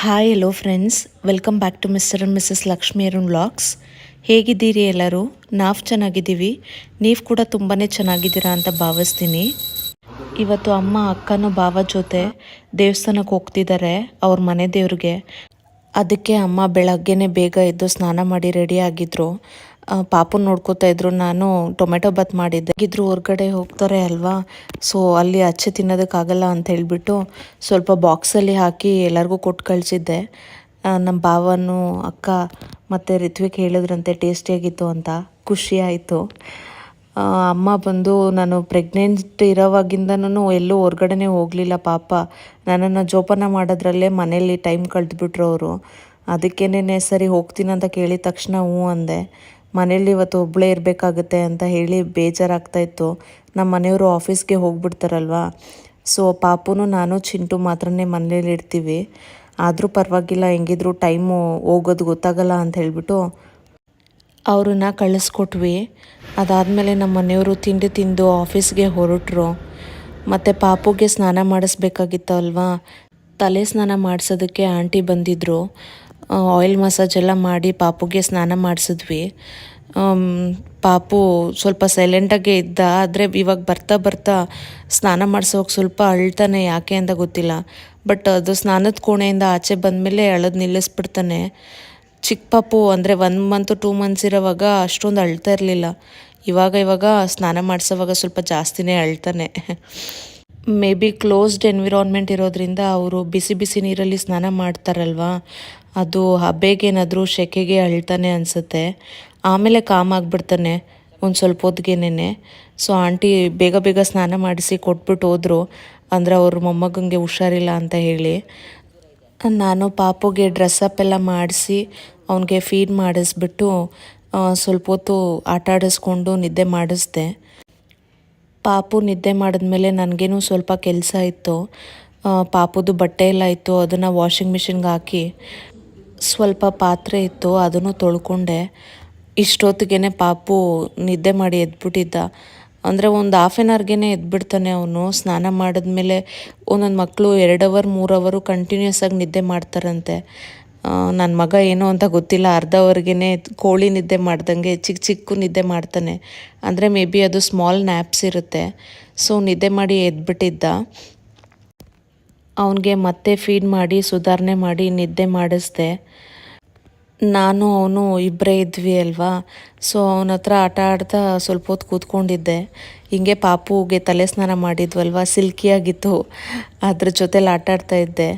Hi hello friends, welcome back to mister and missus Lakshmi Arun vlogs. ಹೇಗಿದ್ದೀರಿ ಎಲ್ಲರೂ? ನಾವು ಚೆನ್ನಾಗಿದ್ದೀವಿ. ನೀವು ಕೂಡ ತುಂಬಾ ಚೆನ್ನಾಗಿದ್ದೀರಾ ಅಂತ ಭಾವಿಸ್ತೀನಿ. ಇವತ್ತು ಅಮ್ಮ ಅಕ್ಕನೂ ಭಾವ ಜೊತೆ ದೇವಸ್ಥಾನಕ್ಕೆ ಹೋಗ್ತಿದ್ದಾರೆ, ಅವ್ರ ಮನೆ ದೇವ್ರಿಗೆ. ಅದಕ್ಕೆ ಅಮ್ಮ ಬೆಳಗ್ಗೆನೇ ಬೇಗ ಎದ್ದು ಸ್ನಾನ ಮಾಡಿ ರೆಡಿ ಆಗಿದ್ರು. ಪಾಪುನ ನೋಡ್ಕೋತಾ ಇದ್ರು. ನಾನು ಟೊಮೆಟೊ ಬಾತ್ ಮಾಡಿದ್ದೆ. ಇದ್ರು ಹೊರಗಡೆ ಹೋಗ್ತಾರೆ ಅಲ್ವಾ, ಸೊ ಅಲ್ಲಿ ಅಚ್ಚೆ ತಿನ್ನೋದಕ್ಕಾಗಲ್ಲ ಅಂತ ಹೇಳಿಬಿಟ್ಟು ಸ್ವಲ್ಪ ಬಾಕ್ಸಲ್ಲಿ ಹಾಕಿ ಎಲ್ಲರಿಗೂ ಕೊಟ್ಟು ಕಳಿಸಿದ್ದೆ. ನಮ್ಮ ಭಾವನು ಅಕ್ಕ ಮತ್ತು ರಿತ್ವಿಕ್ ಹೇಳಿದ್ರಂತೆ ಟೇಸ್ಟಿಯಾಗಿತ್ತು ಅಂತ. ಖುಷಿ ಆಯಿತು. ಅಮ್ಮ ಬಂದು ನಾನು ಪ್ರೆಗ್ನೆಂಟ್ ಇರೋವಾಗಿಂದನೂ ಎಲ್ಲೂ ಹೊರ್ಗಡೆನೇ ಹೋಗಲಿಲ್ಲ. ಪಾಪ ನನ್ನನ್ನು ಜೋಪಾನ ಮಾಡೋದ್ರಲ್ಲೇ ಮನೇಲಿ ಟೈಮ್ ಕಳೆದ್ಬಿಟ್ರು ಅವರು. ಅದಕ್ಕೇನೆ ಸರಿ ಹೋಗ್ತೀನಿ ಅಂತ ಕೇಳಿದ ತಕ್ಷಣ ಹ್ಞೂ ಅಂದೆ. ಮನೇಲಿ ಇವತ್ತು ಒಬ್ಬಳೇ ಇರಬೇಕಾಗುತ್ತೆ ಅಂತ ಹೇಳಿ ಬೇಜಾರಾಗ್ತಾಯಿತ್ತು. ನಮ್ಮ ಮನೆಯವರು ಆಫೀಸ್ಗೆ ಹೋಗ್ಬಿಡ್ತಾರಲ್ವ, ಸೊ ಪಾಪುನು ನಾನು ಚಿಂಟು ಮಾತ್ರನೇ ಮನೇಲಿ ಇರ್ತೀವಿ. ಆದರೂ ಪರವಾಗಿಲ್ಲ, ಹೆಂಗಿದ್ರು ಟೈಮು ಹೋಗೋದು ಗೊತ್ತಾಗಲ್ಲ ಅಂತ ಹೇಳಿಬಿಟ್ಟು ಅವ್ರನ್ನ ಕಳಿಸ್ಕೊಟ್ವಿ. ಅದಾದಮೇಲೆ ನಮ್ಮ ಮನೆಯವರು ತಿಂಡಿ ತಿಂದು ಆಫೀಸ್ಗೆ ಹೊರಟರು. ಮತ್ತು ಪಾಪುಗೆ ಸ್ನಾನ ಮಾಡಿಸ್ಬೇಕಾಗಿತ್ತು ಅಲ್ವಾ, ತಲೆ ಸ್ನಾನ ಮಾಡಿಸೋದಕ್ಕೆ ಆಂಟಿ ಬಂದಿದ್ದರು. ಆಯಿಲ್ ಮಸಾಜ್ ಎಲ್ಲ ಮಾಡಿ ಪಾಪುಗೆ ಸ್ನಾನ ಮಾಡಿಸಿದ್ವಿ. ಪಾಪು ಸ್ವಲ್ಪ ಸೈಲೆಂಟಾಗೇ ಇದ್ದ, ಆದರೆ ಇವಾಗ ಬರ್ತಾ ಬರ್ತಾ ಸ್ನಾನ ಮಾಡಿಸೋಕೆ ಸ್ವಲ್ಪ ಅಳ್ತಾನೆ, ಯಾಕೆ ಅಂತ ಗೊತ್ತಿಲ್ಲ. ಬಟ್ ಅದು ಸ್ನಾನದ ಕೋಣೆಯಿಂದ ಆಚೆ ಬಂದಮೇಲೆ ಅಳೋದು ನಿಲ್ಲಿಸ್ಬಿಡ್ತಾನೆ. ಚಿಕ್ಕ ಪಾಪು ಅಂದರೆ 1 ಮಂತ್ 2 ಮಂತ್ಸ್ ಇರೋವಾಗ ಅಷ್ಟೊಂದು ಅಳ್ತಾ ಇರಲಿಲ್ಲ. ಇವಾಗ ಸ್ನಾನ ಮಾಡಿಸೋವಾಗ ಸ್ವಲ್ಪ ಜಾಸ್ತಿನೇ ಅಳ್ತಾನೆ. ಮೇ ಬಿ ಕ್ಲೋಸ್ಡ್ ಎನ್ವಿರಾನ್ಮೆಂಟ್ ಇರೋದ್ರಿಂದ ಅವರು ಬಿಸಿ ಬಿಸಿ ನೀರಲ್ಲಿ ಸ್ನಾನ ಮಾಡ್ತಾರಲ್ವ, ಅದು ಹಬೆಗೇನಾದರೂ ಸೆಕೆಗೆ ಅಳ್ತಾನೆ ಅನಿಸುತ್ತೆ. ಆಮೇಲೆ ಕಾಮ್ ಆಗಿಬಿಡ್ತಾನೆ ಒಂದು ಸ್ವಲ್ಪ ಹೊತ್ತಿಗೆನೆ. ಸೊ ಆಂಟಿ ಬೇಗ ಬೇಗ ಸ್ನಾನ ಮಾಡಿಸಿ ಕೊಟ್ಬಿಟ್ಟು ಹೋದರು, ಅಂದರೆ ಅವ್ರ ಮೊಮ್ಮಗಂಗೆ ಹುಷಾರಿಲ್ಲ ಅಂತ ಹೇಳಿ. ನಾನು ಪಾಪುಗೆ ಡ್ರೆಸ್ಅಪ್ ಎಲ್ಲ ಮಾಡಿಸಿ ಅವನಿಗೆ ಫೀಡ್ ಮಾಡಿಸ್ಬಿಟ್ಟು ಸ್ವಲ್ಪ ಹೊತ್ತು ಆಟ ಆಡಿಸ್ಕೊಂಡು ನಿದ್ದೆ ಮಾಡಿಸ್ದೆ. ಪಾಪು ನಿದ್ದೆ ಮಾಡಿದ್ಮೇಲೆ ನನಗೇನು ಸ್ವಲ್ಪ ಕೆಲಸ ಇತ್ತು. ಪಾಪುದು ಬಟ್ಟೆ ಎಲ್ಲ ಇತ್ತು, ಅದನ್ನು ವಾಷಿಂಗ್ ಮಿಷಿನ್ಗೆ ಹಾಕಿ ಸ್ವಲ್ಪ ಪಾತ್ರೆ ಇತ್ತು, ಅದನ್ನು ತೊಳ್ಕೊಂಡೆ. ಇಷ್ಟೊತ್ತಿಗೆ ಪಾಪು ನಿದ್ದೆ ಮಾಡಿ ಎದ್ಬಿಟ್ಟಿದ್ದ. ಅಂದರೆ ಒಂದು ಹಾಫ್ ಆನ್ ಅವರ್ಗೆ ಎದ್ಬಿಡ್ತಾನೆ ಅವನು. ಸ್ನಾನ ಮಾಡಿದ್ಮೇಲೆ ಒಂದೊಂದು ಮಕ್ಕಳು 2 ಅವರ್ 3 ಅವರು ಕಂಟಿನ್ಯೂಸ್ ಆಗಿ ನಿದ್ದೆ ಮಾಡ್ತಾರಂತೆ. ನನ್ನ ಮಗ ಏನೋ ಅಂತ ಗೊತ್ತಿಲ್ಲ, ಅರ್ಧ ಅವರ್ಗೆ ಕೋಳಿ ನಿದ್ದೆ ಮಾಡ್ದಂಗೆ ಚಿಕ್ಕ ನಿದ್ದೆ ಮಾಡ್ತಾನೆ. ಅಂದರೆ ಮೇ ಬಿ ಅದು ಸ್ಮಾಲ್ ನ್ಯಾಪ್ಸ್ ಇರುತ್ತೆ. ಸೊ ನಿದ್ದೆ ಮಾಡಿ ಎದ್ಬಿಟ್ಟಿದ್ದ. ಅವನಿಗೆ ಮತ್ತೆ ಫೀಡ್ ಮಾಡಿ ಸುಧಾರಣೆ ಮಾಡಿ ನಿದ್ದೆ ಮಾಡಿಸ್ದೆ. ನಾನು ಅವನು ಇಬ್ಬರೇ ಇದ್ವಿ ಅಲ್ವಾ, ಸೊ ಅವನ ಹತ್ರ ಆಟ ಆಡ್ತಾ ಸ್ವಲ್ಪ ಹೊತ್ತು ಕೂತ್ಕೊಂಡಿದ್ದೆ. ಹಿಂಗೆ ಪಾಪುಗೆ ತಲೆ ಸ್ನಾನ ಮಾಡಿದ್ವಲ್ವ, ಸಿಲ್ಕಿಯಾಗಿತ್ತು, ಅದ್ರ ಜೊತೆಲಿ ಆಟ ಆಡ್ತಾಯಿದ್ದೆ.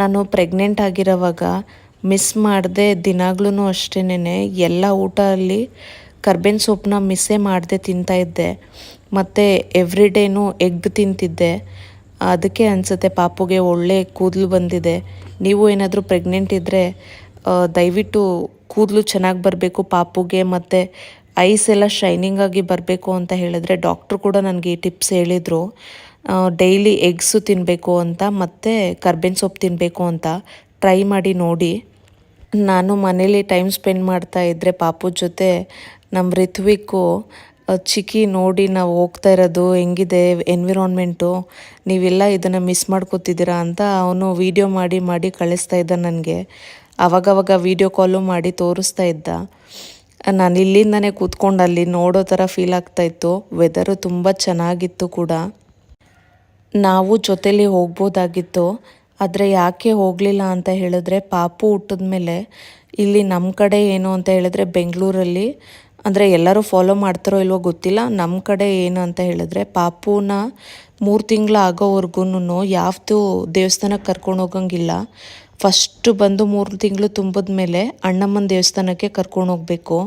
ನಾನು ಪ್ರೆಗ್ನೆಂಟ್ ಆಗಿರೋವಾಗ ಮಿಸ್ ಮಾಡಿದೆ, ದಿನಾಗ್ಲೂ ಅಷ್ಟೇನೆ ಎಲ್ಲ ಊಟ ಅಲ್ಲಿ ಕರ್ಬೇವಿನ ಸೊಪ್ಪನ್ನ ಮಿಸ್ಸೇ ಮಾಡದೆ ತಿಂತಾಯಿದ್ದೆ. ಮತ್ತು ಎವ್ರಿ ಡೇನೂ ಎಗ್ ತಿಂತಿದ್ದೆ. ಅದಕ್ಕೆ ಅನಿಸುತ್ತೆ ಪಾಪುಗೆ ಒಳ್ಳೆ ಕೂದಲು ಬಂದಿದೆ. ನೀವು ಏನಾದರೂ ಪ್ರೆಗ್ನೆಂಟ್ ಇದ್ದರೆ ದಯವಿಟ್ಟು ಕೂದಲು ಚೆನ್ನಾಗಿ ಬರಬೇಕು ಪಾಪುಗೆ, ಮತ್ತು ಐಸ್ ಎಲ್ಲ ಶೈನಿಂಗ್ ಆಗಿ ಬರಬೇಕು ಅಂತ ಹೇಳಿದ್ರೆ ಡಾಕ್ಟ್ರು ಕೂಡ ನನಗೆ ಈ ಟಿಪ್ಸ್ ಹೇಳಿದರು. ಡೈಲಿ ಎಗ್ಸು ತಿನ್ನಬೇಕು ಅಂತ, ಮತ್ತು ಕರ್ಬೇವಿನ ಸೊಪ್ಪು ತಿನ್ನಬೇಕು ಅಂತ. ಟ್ರೈ ಮಾಡಿ ನೋಡಿ. ನಾನು ಮನೇಲಿ ಟೈಮ್ ಸ್ಪೆಂಡ್ ಮಾಡ್ತಾ ಇದ್ದರೆ ಪಾಪು ಜೊತೆ ನಮ್ಮ ರಿತ್ವಿಕ್ಕು ಚಿಕ್ಕಿ ನೋಡಿ ನಾವು ಹೋಗ್ತಾ ಇರೋದು ಹೆಂಗಿದೆ ಎನ್ವಿರಾನ್ಮೆಂಟು, ನೀವೆಲ್ಲ ಇದನ್ನು ಮಿಸ್ ಮಾಡ್ಕೋತಿದ್ದೀರಾ ಅಂತ ಅವನು ವೀಡಿಯೋ ಮಾಡಿ ಕಳಿಸ್ತಾ ಇದ್ದ ನನಗೆ. ಆವಾಗವಾಗ ವೀಡಿಯೋ ಕಾಲು ಮಾಡಿ ತೋರಿಸ್ತಾ ಇದ್ದ. ನಾನು ಇಲ್ಲಿಂದನೇ ಕೂತ್ಕೊಂಡು ಅಲ್ಲಿ ನೋಡೋ ಥರ ಫೀಲ್ ಆಗ್ತಾಯಿತ್ತು. ವೆದರು ತುಂಬ ಚೆನ್ನಾಗಿತ್ತು ಕೂಡ. ನಾವು ಜೊತೇಲಿ ಹೋಗ್ಬೋದಾಗಿತ್ತು, ಆದರೆ ಯಾಕೆ ಹೋಗಲಿಲ್ಲ ಅಂತ ಹೇಳಿದ್ರೆ, ಪಾಪು ಹುಟ್ಟಿದ್ಮೇಲೆ ಇಲ್ಲಿ ನಮ್ಮ ಕಡೆ ಏನು ಅಂತ ಹೇಳಿದ್ರೆ ಬೆಂಗಳೂರಲ್ಲಿ, ಅಂದರೆ ಎಲ್ಲರೂ ಫಾಲೋ ಮಾಡ್ತಾರೋ ಇಲ್ವೋ ಗೊತ್ತಿಲ್ಲ, ನಮ್ಮ ಕಡೆ ಏನು ಅಂತ ಹೇಳಿದ್ರೆ ಪಾಪುನ 3 ತಿಂಗಳು ಆಗೋವರೆಗೂ ಯಾವುದು ದೇವಸ್ಥಾನಕ್ಕೆ ಕರ್ಕೊಂಡು ಹೋಗಂಗಿಲ್ಲ. ಫಸ್ಟು ಬಂದು 3 ತಿಂಗಳು ತುಂಬಿದ ಮೇಲೆ ಅಣ್ಣಮ್ಮನ ದೇವಸ್ಥಾನಕ್ಕೆ ಕರ್ಕೊಂಡು ಹೋಗಬೇಕು.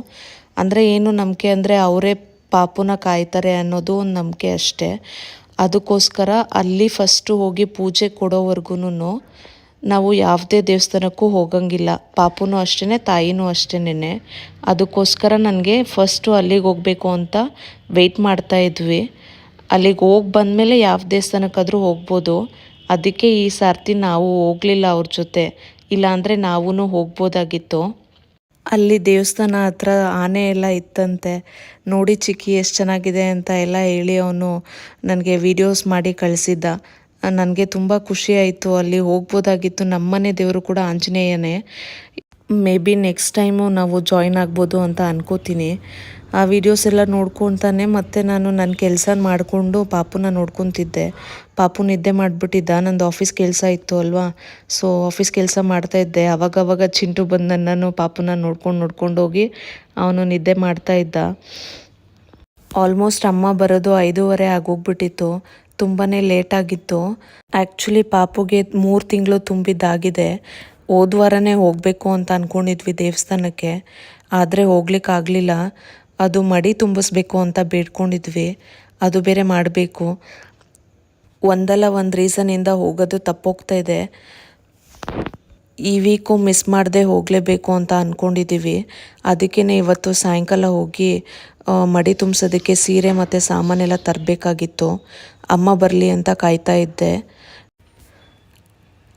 ಅಂದರೆ ಏನು ನಂಬಿಕೆ ಅಂದರೆ ಅವರೇ ಪಾಪುನ ಕಾಯ್ತಾರೆ ಅನ್ನೋದು ಒಂದು ನಂಬಿಕೆ ಅಷ್ಟೇ. ಅದಕ್ಕೋಸ್ಕರ ಅಲ್ಲಿ ಫಸ್ಟು ಹೋಗಿ ಪೂಜೆ ಕೊಡೋವರೆಗೂ ನಾವು ಯಾವುದೇ ದೇವಸ್ಥಾನಕ್ಕೂ ಹೋಗಂಗಿಲ್ಲ. ಪಾಪುನೂ ಅಷ್ಟೇ, ತಾಯಿನೂ ಅಷ್ಟೇನೆ. ಅದಕ್ಕೋಸ್ಕರ ನನಗೆ ಫಸ್ಟು ಅಲ್ಲಿಗೆ ಹೋಗಬೇಕು ಅಂತ ವೆಯ್ಟ್ ಮಾಡ್ತಾಯಿದ್ವಿ. ಅಲ್ಲಿಗೆ ಹೋಗಿ ಬಂದಮೇಲೆ ಯಾವ ದೇವಸ್ಥಾನಕ್ಕಾದರೂ ಹೋಗ್ಬೋದು. ಅದಕ್ಕೆ ಈ ಸರ್ತಿ ನಾವು ಹೋಗಲಿಲ್ಲ ಅವ್ರ ಜೊತೆ, ಇಲ್ಲಾಂದರೆ ನಾವೂ ಹೋಗ್ಬೋದಾಗಿತ್ತು. ಅಲ್ಲಿ ದೇವಸ್ಥಾನ ಹತ್ರ ಆನೆ ಎಲ್ಲ ಇತ್ತಂತೆ. ನೋಡಿ ಚಿಕ್ಕಿ ಎಷ್ಟು ಚೆನ್ನಾಗಿದೆ ಅಂತ ಎಲ್ಲ ಹೇಳಿ ಅವನು ನನಗೆ ವೀಡಿಯೋಸ್ ಮಾಡಿ ಕಳಿಸಿದ್ದ. ನನಗೆ ತುಂಬ ಖುಷಿ ಆಯಿತು. ಅಲ್ಲಿ ಹೋಗ್ಬೋದಾಗಿತ್ತು. ನಮ್ಮನೆ ದೇವರು ಕೂಡ ಆಂಜನೇಯನೇ. ಮೇ ಬಿ ನೆಕ್ಸ್ಟ್ ಟೈಮು ನಾವು ಜಾಯಿನ್ ಆಗ್ಬೋದು ಅಂತ ಅನ್ಕೋತೀನಿ. ಆ ವಿಡಿಯೋಸ್ ಎಲ್ಲ ನೋಡ್ಕೊತಾನೆ ಮತ್ತು ನಾನು ನನ್ನ ಕೆಲಸ ಮಾಡಿಕೊಂಡು ಪಾಪುನ ನೋಡ್ಕೊತಿದ್ದೆ. ಪಾಪು ನಿದ್ದೆ ಮಾಡಿಬಿಟ್ಟಿದ್ದ. ನಂದು ಆಫೀಸ್ ಕೆಲಸ ಇತ್ತು ಅಲ್ವಾ, ಸೊ ಆಫೀಸ್ ಕೆಲಸ ಮಾಡ್ತಾಯಿದ್ದೆ. ಅವಾಗವಾಗ ಚಿಂಟು ಬಂದು ನನ್ನನ್ನು ಪಾಪುನ ನೋಡ್ಕೊಂಡು ಹೋಗಿ ಅವನು ನಿದ್ದೆ ಮಾಡ್ತಾಯಿದ್ದ. ಆಲ್ಮೋಸ್ಟ್ ಅಮ್ಮ ಬರೋದು 5:30 ಆಗೋಗ್ಬಿಟ್ಟಿತ್ತು. ತುಂಬಾ ಲೇಟಾಗಿತ್ತು. ಆ್ಯಕ್ಚುಲಿ ಪಾಪುಗೆ 3 ತಿಂಗಳು ತುಂಬಿದ್ದಾಗಿದೆ. ಹೋದ ವಾರನೇ ಹೋಗಬೇಕು ಅಂತ ಅಂದ್ಕೊಂಡಿದ್ವಿ ದೇವಸ್ಥಾನಕ್ಕೆ, ಆದರೆ ಹೋಗ್ಲಿಕ್ಕಾಗಲಿಲ್ಲ. ಅದು ಮಡಿ ತುಂಬಿಸ್ಬೇಕು ಅಂತ ಬೇಡ್ಕೊಂಡಿದ್ವಿ, ಅದು ಬೇರೆ ಮಾಡಬೇಕು. ಒಂದಲ್ಲ ಒಂದು ರೀಸನಿಂದ ಹೋಗೋದು ತಪ್ಪೋಗ್ತಾ ಇದೆ. ಈ ವೀಕು ಮಿಸ್ ಮಾಡದೆ ಹೋಗಲೇಬೇಕು ಅಂತ ಅಂದ್ಕೊಂಡಿದ್ದೀವಿ. ಅದಕ್ಕೇ ಇವತ್ತು ಸಾಯಂಕಾಲ ಹೋಗಿ ಮಡಿ ತುಂಬಿಸೋದಕ್ಕೆ ಸೀರೆ ಮತ್ತು ಸಾಮಾನೆಲ್ಲ ತರಬೇಕಾಗಿತ್ತು. ಅಮ್ಮ ಬರಲಿ ಅಂತ ಕಾಯ್ತಾ ಇದ್ದೆ.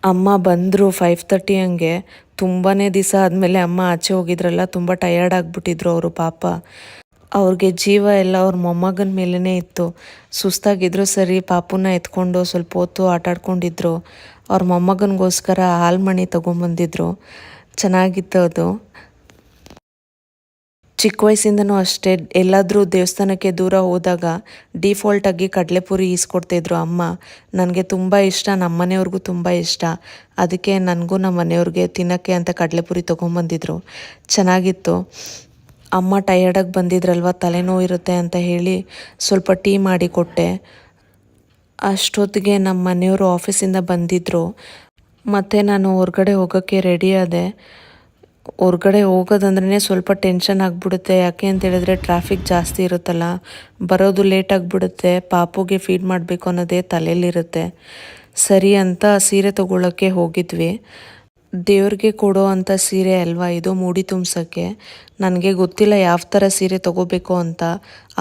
ಅಮ್ಮ ಬಂದರು 5:30 ಹಂಗೆ. ತುಂಬಾ ದಿವಸ ಆದಮೇಲೆ ಅಮ್ಮ ಆಚೆ ಹೋಗಿದ್ರಲ್ಲ, ತುಂಬ ಟಯರ್ಡ್ ಆಗಿಬಿಟ್ಟಿದ್ರು ಅವರು ಪಾಪ. ಅವ್ರಿಗೆ ಜೀವ ಎಲ್ಲ ಅವ್ರ ಮೊಮ್ಮಗನ ಮೇಲೇ ಇತ್ತು. ಸುಸ್ತಾಗಿದ್ರು ಸರಿ, ಪಾಪುನ ಎತ್ಕೊಂಡು ಸ್ವಲ್ಪ ಹೊತ್ತು ಆಟಾಡ್ಕೊಂಡಿದ್ರು. ಅವ್ರ ಮೊಮ್ಮಗನಿಗೋಸ್ಕರ ಹಾಲ್ಮಣಿ ತೊಗೊಂಬಂದಿದ್ರು. ಚೆನ್ನಾಗಿತ್ತು ಅದು. ಚಿಕ್ಕ ವಯಸ್ಸಿಂದನೂ ಅಷ್ಟೇ, ಎಲ್ಲಾದರೂ ದೇವಸ್ಥಾನಕ್ಕೆ ದೂರ ಹೋದಾಗ ಡಿಫಾಲ್ಟಾಗಿ ಕಡಲೆಪುರಿ ಈಸ್ಕೊಡ್ತಿದ್ರು ಅಮ್ಮ. ನನಗೆ ತುಂಬ ಇಷ್ಟ, ನಮ್ಮ ಮನೆಯವ್ರಿಗೂ ತುಂಬ ಇಷ್ಟ. ಅದಕ್ಕೆ ನನಗೂ ನಮ್ಮ ಮನೆಯವ್ರಿಗೆ ತಿನ್ನೋಕ್ಕೆ ಅಂತ ಕಡಲೆಪುರಿ ತೊಗೊಂಬಂದಿದ್ರು. ಚೆನ್ನಾಗಿತ್ತು. ಅಮ್ಮ ಟಯರ್ಡಾಗಿ ಬಂದಿದ್ರಲ್ವ, ತಲೆನೋವು ಇರುತ್ತೆ ಅಂತ ಹೇಳಿ ಸ್ವಲ್ಪ ಟೀ ಮಾಡಿ ಕೊಟ್ಟೆ. ಅಷ್ಟೊತ್ತಿಗೆ ನಮ್ಮ ಮನೆಯವರು ಆಫೀಸಿಂದ ಬಂದಿದ್ದರು. ಮತ್ತು ನಾನು ಹೊರಗಡೆ ಹೋಗೋಕ್ಕೆ ರೆಡಿ ಆದೆ. ಹೊರ್ಗಡೆ ಹೋಗೋದಂದ್ರೇ ಸ್ವಲ್ಪ ಟೆನ್ಷನ್ ಆಗಿಬಿಡುತ್ತೆ. ಯಾಕೆ ಅಂತೇಳಿದ್ರೆ ಟ್ರಾಫಿಕ್ ಜಾಸ್ತಿ ಇರುತ್ತಲ್ಲ, ಬರೋದು ಲೇಟ್ ಆಗಿಬಿಡುತ್ತೆ. ಪಾಪುಗೆ ಫೀಡ್ ಮಾಡಬೇಕು ಅನ್ನೋದೇ ತಲೆಯಲ್ಲಿರುತ್ತೆ. ಸರಿ ಅಂತ ಸೀರೆ ತೊಗೊಳ್ಳೋಕ್ಕೆ ಹೋಗಿದ್ವಿ. ದೇವ್ರಿಗೆ ಕೊಡೋ ಅಂಥ ಸೀರೆ ಅಲ್ವಾ ಇದು, ಮೂಡಿ ತುಂಬ್ಸೋಕ್ಕೆ. ನನಗೆ ಗೊತ್ತಿಲ್ಲ ಯಾವ ಥರ ಸೀರೆ ತೊಗೋಬೇಕು ಅಂತ.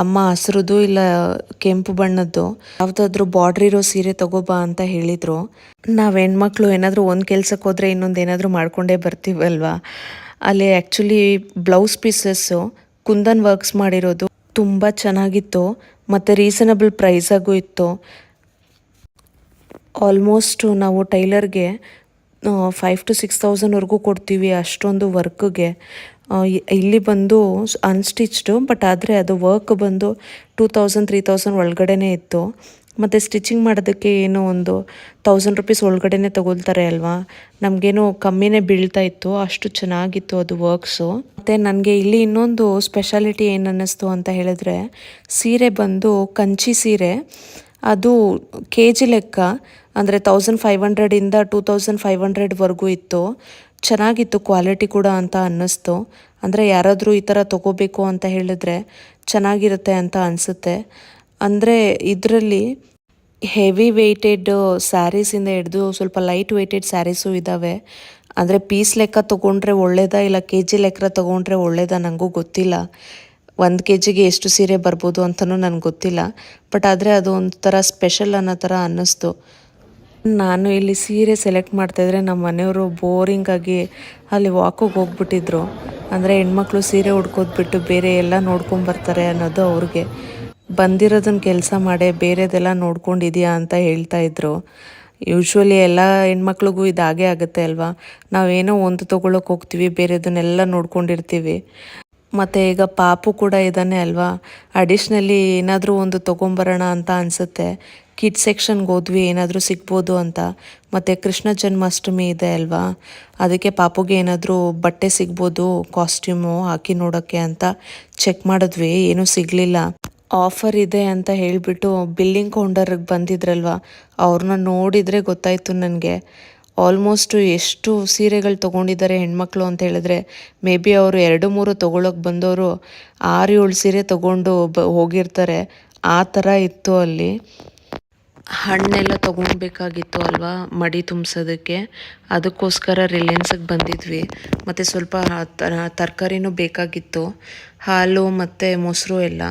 ಅಮ್ಮ ಹಸ್ರದ್ದು ಇಲ್ಲ ಕೆಂಪು ಬಣ್ಣದ್ದು ಯಾವುದಾದ್ರೂ ಬಾರ್ಡ್ರ್ ಇರೋ ಸೀರೆ ತೊಗೋಬಾ ಅಂತ ಹೇಳಿದರು. ನಾವು ಹೆಣ್ಮಕ್ಳು ಏನಾದರೂ ಒಂದು ಕೆಲ್ಸಕ್ಕೆ ಹೋದರೆ ಇನ್ನೊಂದು ಏನಾದರೂ ಮಾಡ್ಕೊಂಡೇ ಬರ್ತೀವಲ್ವ. ಅಲ್ಲಿ actually blouse pieces kundan works ಮಾಡಿರೋದು ತುಂಬ ಚೆನ್ನಾಗಿತ್ತು ಮತ್ತು ರೀಸನಬಲ್ ಪ್ರೈಸಾಗೂ ಇತ್ತು. ಆಲ್ಮೋಸ್ಟು ನಾವು ಟೈಲರ್ಗೆ 5,000 to 6,000ವರೆಗೂ ಕೊಡ್ತೀವಿ ಅಷ್ಟೊಂದು ವರ್ಕ್ಗೆ. ಇಲ್ಲಿ ಬಂದು ಅನ್ಸ್ಟಿಚ್ಡು, ಬಟ್ ಆದರೆ ಅದು ವರ್ಕ್ ಬಂದು 2,000 3,000 ಒಳಗಡೆನೇ ಇತ್ತು. ಮತ್ತು ಸ್ಟಿಚಿಂಗ್ ಮಾಡೋದಕ್ಕೆ ಏನೋ ಒಂದು 1,000 ರೂಪೀಸ್ ಒಳಗಡೆನೇ ತೊಗೊಳ್ತಾರೆ ಅಲ್ವಾ, ನಮಗೇನೋ ಕಮ್ಮಿನೇ ಬೀಳ್ತಾ ಇತ್ತು. ಅಷ್ಟು ಚೆನ್ನಾಗಿತ್ತು ಅದು ವರ್ಕ್ಸು. ಮತ್ತು ನನಗೆ ಇಲ್ಲಿ ಇನ್ನೊಂದು ಸ್ಪೆಷಾಲಿಟಿ ಏನು ಅನ್ನಿಸ್ತು ಅಂತ ಹೇಳಿದ್ರೆ, ಸೀರೆ ಬಂದು ಕಂಚಿ ಸೀರೆ. ಅದು KG ಲೆಕ್ಕ, ಅಂದರೆ 1,500ಇಂದ 2,500ವರೆಗೂ ಇತ್ತು. ಚೆನ್ನಾಗಿತ್ತು ಕ್ವಾಲಿಟಿ ಕೂಡ ಅಂತ ಅನ್ನಿಸ್ತು. ಅಂದರೆ ಯಾರಾದರೂ ಈ ಥರ ತೊಗೋಬೇಕು ಅಂತ ಹೇಳಿದ್ರೆ ಚೆನ್ನಾಗಿರುತ್ತೆ ಅಂತ ಅನಿಸುತ್ತೆ. ಅಂದರೆ ಇದರಲ್ಲಿ ಹೆವಿ ವೆಯ್ಟೆಡ್ ಸ್ಯಾರೀಸಿಂದ ಹಿಡಿದು ಸ್ವಲ್ಪ ಲೈಟ್ ವೆಯ್ಟೆಡ್ ಸ್ಯಾರೀಸು ಇದ್ದಾವೆ. ಅಂದರೆ ಪೀಸ್ ಲೆಕ್ಕ ತೊಗೊಂಡ್ರೆ ಒಳ್ಳೇದಾ ಇಲ್ಲ KG ಲೆಕ್ಕ ತೊಗೊಂಡ್ರೆ ಒಳ್ಳೇದಾ ನನಗೂ ಗೊತ್ತಿಲ್ಲ. 1 KGಗೆ ಎಷ್ಟು ಸೀರೆ ಬರ್ಬೋದು ಅಂತಲೂ ನನಗೆ ಗೊತ್ತಿಲ್ಲ. ಬಟ್ ಆದರೆ ಅದು ಒಂಥರ ಸ್ಪೆಷಲ್ ಅನ್ನೋ ಥರ ಅನ್ನಿಸ್ತು. ನಾನು ಇಲ್ಲಿ ಸೀರೆ ಸೆಲೆಕ್ಟ್ ಮಾಡ್ತಾಯಿದ್ರೆ ನಮ್ಮ ಮನೆಯವರು ಬೋರಿಂಗಾಗಿ ಅಲ್ಲಿ ವಾಕಿಗೆ ಹೋಗ್ಬಿಟ್ಟಿದ್ರು. ಅಂದರೆ ಹೆಣ್ಮಕ್ಳು ಸೀರೆ ಉಡ್ಕೋದ್ಬಿಟ್ಟು ಬೇರೆ ಎಲ್ಲ ನೋಡ್ಕೊಂಬರ್ತಾರೆ ಅನ್ನೋದು ಅವ್ರಿಗೆ. ಬಂದಿರೋದನ್ನ ಕೆಲಸ ಮಾಡೇ ಬೇರೆದೆಲ್ಲ ನೋಡ್ಕೊಂಡಿದ್ಯಾ ಅಂತ ಹೇಳ್ತಾಯಿದ್ರು. ಯೂಶ್ವಲಿ ಎಲ್ಲ ಹೆಣ್ಮಕ್ಳಿಗೂ ಇದಾಗೇ ಆಗುತ್ತೆ ಅಲ್ವಾ. ನಾವೇನೋ ಒಂದು ತೊಗೊಳಕ್ಕೆ ಹೋಗ್ತೀವಿ, ಬೇರೆದನ್ನೆಲ್ಲ ನೋಡ್ಕೊಂಡಿರ್ತೀವಿ. ಮತ್ತು ಈಗ ಪಾಪು ಕೂಡ ಇದ್ದಾನೆ ಅಲ್ವಾ, ಅಡಿಷ್ನಲಿ ಏನಾದರೂ ಒಂದು ತೊಗೊಂಬರೋಣ ಅಂತ ಅನಿಸುತ್ತೆ. ಕಿಡ್ ಸೆಕ್ಷನ್ಗೆ ಹೋದ್ವಿ, ಏನಾದರೂ ಸಿಗ್ಬೋದು ಅಂತ. ಮತ್ತು ಕೃಷ್ಣ ಜನ್ಮಾಷ್ಟಮಿ ಇದೆ ಅಲ್ವಾ, ಅದಕ್ಕೆ ಪಾಪುಗೆ ಏನಾದರೂ ಬಟ್ಟೆ ಸಿಗ್ಬೋದು ಕಾಸ್ಟ್ಯೂಮು ಹಾಕಿ ನೋಡೋಕ್ಕೆ ಅಂತ ಚೆಕ್ ಮಾಡಿದ್ವಿ. ಏನೂ ಸಿಗಲಿಲ್ಲ. ಆಫರ್ ಇದೆ ಅಂತ ಹೇಳಿಬಿಟ್ಟು ಬಿಲ್ಲಿಂಗ್ ಕೌಂಟರ್ಗೆ ಬಂದಿದ್ರಲ್ವ, ಅವ್ರನ್ನ ನೋಡಿದರೆ ಗೊತ್ತಾಯಿತು ನನಗೆ. ಆಲ್ಮೋಸ್ಟು ಎಷ್ಟು ಸೀರೆಗಳು ತೊಗೊಂಡಿದ್ದಾರೆ ಹೆಣ್ಮಕ್ಳು ಅಂತ ಹೇಳಿದ್ರೆ, ಮೇ ಬಿ ಅವರು 2-3 ತೊಗೊಳಕ್ಕೆ ಬಂದವರು 6-7 ಸೀರೆ ತೊಗೊಂಡು ಹೋಗಿರ್ತಾರೆ. ಆ ಥರ ಇತ್ತು ಅಲ್ಲಿ. ಹಣ್ಣೆಲ್ಲ ತೊಗೊಳ್ಬೇಕಾಗಿತ್ತು ಅಲ್ವಾ ಮಡಿ ತುಂಬಿಸೋದಕ್ಕೆ, ಅದಕ್ಕೋಸ್ಕರ ರಿಲಯನ್ಸಿಗೆ ಬಂದಿದ್ವಿ. ಮತ್ತು ಸ್ವಲ್ಪ ತರಕಾರಿನೂ ಬೇಕಾಗಿತ್ತು, ಹಾಲು ಮತ್ತು ಮೊಸರು ಎಲ್ಲ.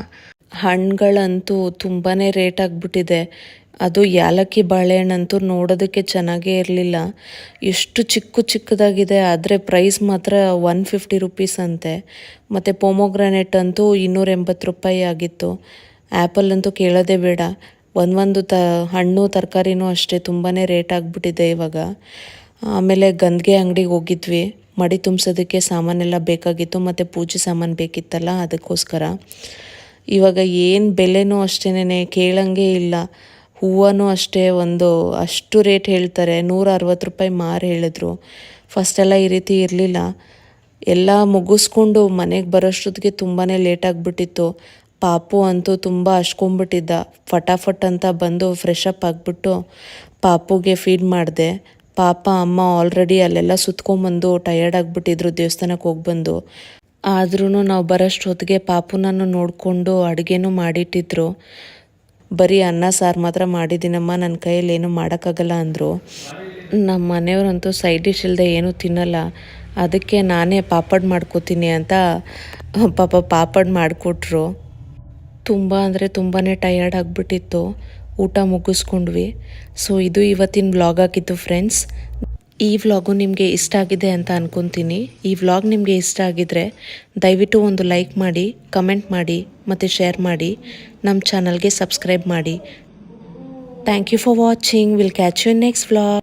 ಹಣ್ಣುಗಳಂತೂ ತುಂಬಾ ರೇಟ್ ಆಗಿಬಿಟ್ಟಿದೆ. ಅದು ಯಾಲಕ್ಕಿ ಬಾಳೆಹಣ್ಣಂತೂ ನೋಡೋದಕ್ಕೆ ಚೆನ್ನಾಗೇ ಇರಲಿಲ್ಲ. ಎಷ್ಟು ಚಿಕ್ಕದಾಗಿದೆ, ಆದರೆ ಪ್ರೈಸ್ ಮಾತ್ರ 150 ರೂಪೀಸ್ ಅಂತೆ. ಮತ್ತು ಪೊಮೊಗ್ರಾನೇಟ್ ಅಂತೂ 280 ರೂಪಾಯಿ ಆಗಿತ್ತು. ಆ್ಯಪಲ್ ಅಂತೂ ಕೇಳೋದೇ ಬೇಡ. ಒಂದೊಂದು ಹಣ್ಣು ತರಕಾರಿನೂ ಅಷ್ಟೇ ತುಂಬಾ ರೇಟ್ ಆಗಿಬಿಟ್ಟಿದೆ ಇವಾಗ. ಆಮೇಲೆ ಗಂದಿಗೆ ಅಂಗಡಿಗೆ ಹೋಗಿದ್ವಿ, ಮಡಿ ತುಂಬಿಸೋದಕ್ಕೆ ಸಾಮಾನೆಲ್ಲ ಬೇಕಾಗಿತ್ತು ಮತ್ತು ಪೂಜೆ ಸಾಮಾನು ಬೇಕಿತ್ತಲ್ಲ ಅದಕ್ಕೋಸ್ಕರ. ಇವಾಗ ಏನು ಬೆಲೆನೂ ಅಷ್ಟೇನೆ ಕೇಳಂಗೆ ಇಲ್ಲ. ಹೂವನೂ ಅಷ್ಟೇ ಅಷ್ಟು ರೇಟ್ ಹೇಳ್ತಾರೆ, 160 ರೂಪಾಯಿ ಮಾರು ಹೇಳಿದ್ರು. ಫಸ್ಟೆಲ್ಲ ಈ ರೀತಿ ಇರಲಿಲ್ಲ. ಎಲ್ಲ ಮುಗಿಸ್ಕೊಂಡು ಮನೆಗೆ ಬರೋಷ್ಟೊತ್ತಿಗೆ ತುಂಬಾ ಲೇಟ್ ಆಗಿಬಿಟ್ಟಿತ್ತು. ಪಾಪು ಅಂತೂ ತುಂಬ ಹಚ್ಕೊಂಡ್ಬಿಟ್ಟಿದ್ದ. ಫಟಾಫಟ್ ಅಂತ ಬಂದು ಫ್ರೆಶ್ ಅಪ್ ಆಗಿಬಿಟ್ಟು ಪಾಪುಗೆ ಫೀಡ್ ಮಾಡಿದೆ. ಪಾಪ ಅಮ್ಮ ಆಲ್ರೆಡಿ ಅಲ್ಲೆಲ್ಲ ಸುತ್ಕೊಂಬಂದು ಟಯರ್ಡ್ ಆಗಿಬಿಟ್ಟಿದ್ರು ದೇವಸ್ಥಾನಕ್ಕೆ ಹೋಗ್ಬಂದು. ಆದ್ರೂ ನಾವು ಬರೋಷ್ಟೊತ್ತಿಗೆ ಪಾಪುನನ್ನು ನೋಡಿಕೊಂಡು ಅಡುಗೆನೂ ಮಾಡಿಟ್ಟಿದ್ರು. ಬರೀ ಅನ್ನ ಸಾರು ಮಾತ್ರ ಮಾಡಿದ್ದೀನಮ್ಮ, ನನ್ನ ಕೈಯಲ್ಲಿ ಏನೂ ಮಾಡೋಕ್ಕಾಗಲ್ಲ ಅಂದರು. ನಮ್ಮ ಮನೆಯವರಂತೂ ಸೈಡ್ ಡಿಶ್ ಇಲ್ಲದೆ ಏನೂ ತಿನ್ನಲ್ಲ, ಅದಕ್ಕೆ ನಾನೇ ಪಾಪಡ್ ಮಾಡ್ಕೋತೀನಿ ಅಂತ ಪಾಪಡ್ ಮಾಡಿಕೊಟ್ರು. ತುಂಬ ಅಂದರೆ ತುಂಬಾ ಟಯರ್ಡ್ ಆಗಿಬಿಟ್ಟಿತ್ತು. ಊಟ ಮುಗಿಸ್ಕೊಂಡ್ವಿ. ಸೊ ಇದು ಇವತ್ತಿನ ವ್ಲಾಗ್ ಆಗಿತ್ತು ಫ್ರೆಂಡ್ಸ್. ಈ ವ್ಲಾಗು ನಿಮಗೆ ಇಷ್ಟ ಆಗಿದೆ ಅಂತ ಅಂದ್ಕೊತೀನಿ. ಈ ವ್ಲಾಗ್ ನಿಮಗೆ ಇಷ್ಟ ಆಗಿದ್ರೆ ದಯವಿಟ್ಟು ಒಂದು ಲೈಕ್ ಮಾಡಿ, ಕಮೆಂಟ್ ಮಾಡಿ ಮತ್ತು ಶೇರ್ ಮಾಡಿ. ನಮ್ಮ ಚಾನಲ್ಗೆ ಸಬ್ಸ್ಕ್ರೈಬ್ ಮಾಡಿ. Thank you for watching. Will catch you next vlog.